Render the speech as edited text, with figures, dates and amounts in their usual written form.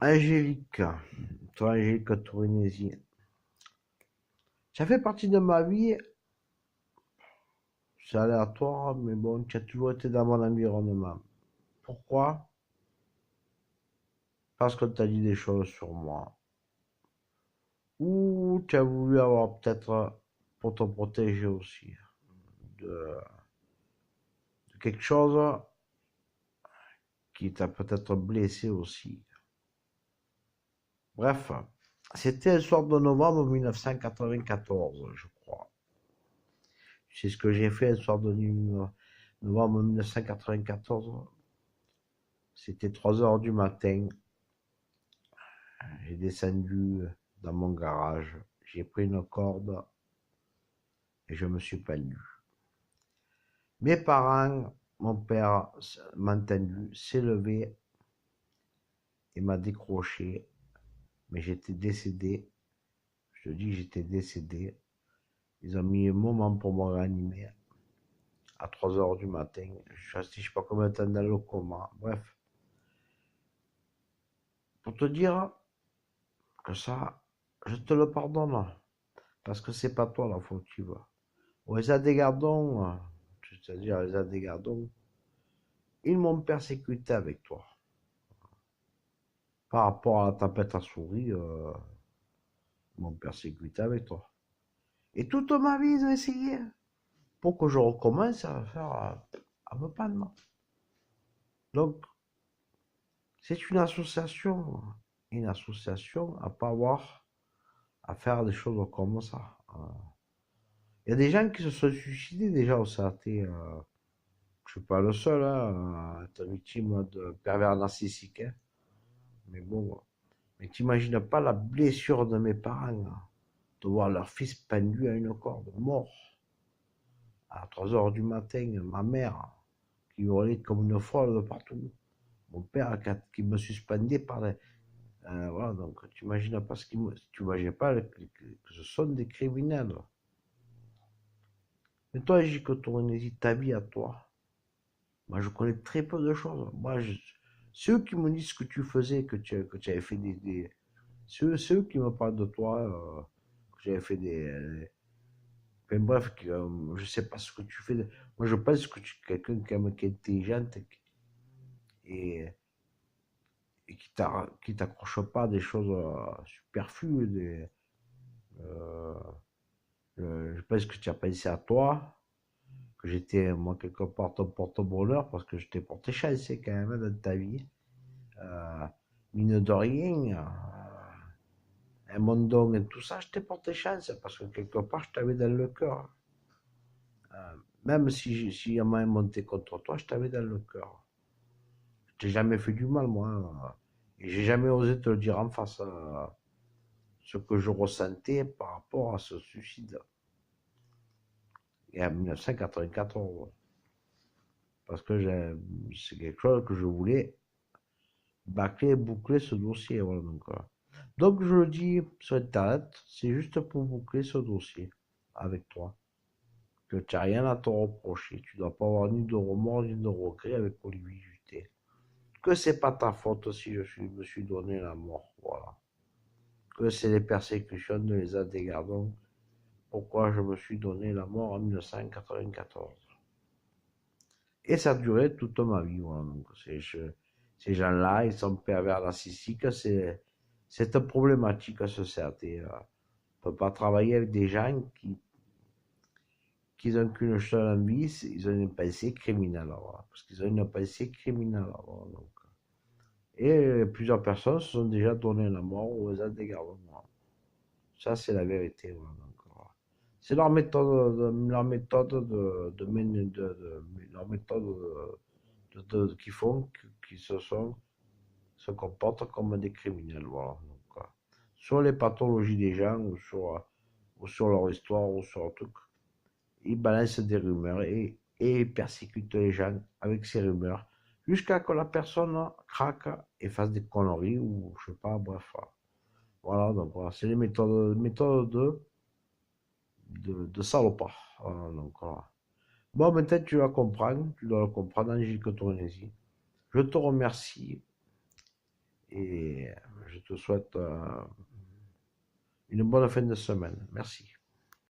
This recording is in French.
Angélique, toi Angélique Torinesi, ça fait partie de ma vie, c'est aléatoire, mais bon, tu as toujours été dans mon environnement. Pourquoi? Parce qu'on t'a dit des choses sur moi. Ou tu as voulu avoir peut-être pour te protéger aussi de, de quelque chose qui t'a peut-être blessé aussi. Bref, c'était le soir de novembre 1994, je crois. C'est ce que j'ai fait le soir de novembre 1994. C'était 3 heures du matin. J'ai descendu dans mon garage. J'ai pris une corde et je me suis pendu. Mes parents, mon père m'a entendu, s'est levé et m'a décroché. Mais j'étais décédé. Je te dis, j'étais décédé. Ils ont mis un moment pour me réanimer à 3 heures du matin. Je suis resté, je sais pas combien de temps dans le coma. Bref, pour te dire que ça, je te le pardonne. Parce que c'est pas toi la fautive. Les Adégardons, c'est-à-dire les Adégardons, ils m'ont persécuté avec toi. Par rapport à la tempête à souris, ils m'ont persécuté avec toi. Et toute ma vie, ils ont essayé pour que je recommence à faire, à me pendre. Donc, c'est une association à pas avoir à faire des choses comme ça. Il y a des gens qui se sont suicidés déjà au CAT. Je suis pas le seul à être victime de pervers narcissiques. Hein. Mais bon, mais t'imagines pas la blessure de mes parents, de voir leur fils pendu à une corde, mort, à 3 heures du matin, ma mère, qui hurlait comme une folle de partout, mon père qui me suspendait par les... voilà, donc tu imagines pas tu imagines pas que ce sont des criminels. Mais toi, J.K. Tournésie, ta vie à toi, moi je connais très peu de choses. Ceux qui me disent ce que tu faisais, que tu avais fait ceux qui me parlent de toi, que j'avais fait enfin, bref, je sais pas ce que tu fais. Moi, je pense que tu es quelqu'un qui est intelligente et, et qui t'accroche pas à des choses superflues. Euh, je pense que tu as pensé à toi, que j'étais, moi, quelque part ton porte-bonheur parce que je t'ai porté chance quand même dans ta vie. Euh, Mine de rien, un mondon et tout ça, je t'ai porté chance parce que quelque part, je t'avais dans le cœur. Même si y a moyen monté contre toi, je t'avais dans le cœur. Je t'ai jamais fait du mal, moi. Et j'ai jamais osé te le dire en face, ce que je ressentais par rapport à ce suicide. Et en 1994. Parce que c'est quelque chose que je voulais bâcler, boucler ce dossier. Voilà, donc je le dis sur Internet, c'est juste pour boucler ce dossier avec toi. Que tu n'as rien à te reprocher. Tu ne dois pas avoir ni de remords ni de regrets avec Olivier Juté. Que c'est pas ta faute si me suis donné la mort. Voilà. Que c'est les persécutions de les Adégardons. Pourquoi je me suis donné la mort en 1994. Et ça a duré toute ma vie. Voilà. Donc, ces gens-là, ils sont pervers narcissiques. C'est une problématique à ce CRT. On ne peut pas travailler avec des gens qui n'ont qu'une seule envie, ils ont une pensée criminelle. Voilà. Parce qu'ils ont une pensée criminelle. Voilà. Donc, et plusieurs personnes se sont déjà donné la mort aux Adégardons. Ça, c'est la vérité. Voilà. Donc, c'est leur méthode leur méthode qui font qu'ils se comportent comme des criminels. Voilà. Donc, sur les pathologies des gens ou sur leur histoire ou sur leur truc, ils balancent des rumeurs et persécutent les gens avec ces rumeurs jusqu'à ce que la personne craque et fasse des conneries ou je sais pas, bref. Voilà, donc voilà, c'est les méthodes de salopard. Voilà, donc voilà. Bon, maintenant tu vas comprendre, tu dois le comprendre, Angélique Tournésie. Je te remercie et je te souhaite une bonne fin de semaine. Merci.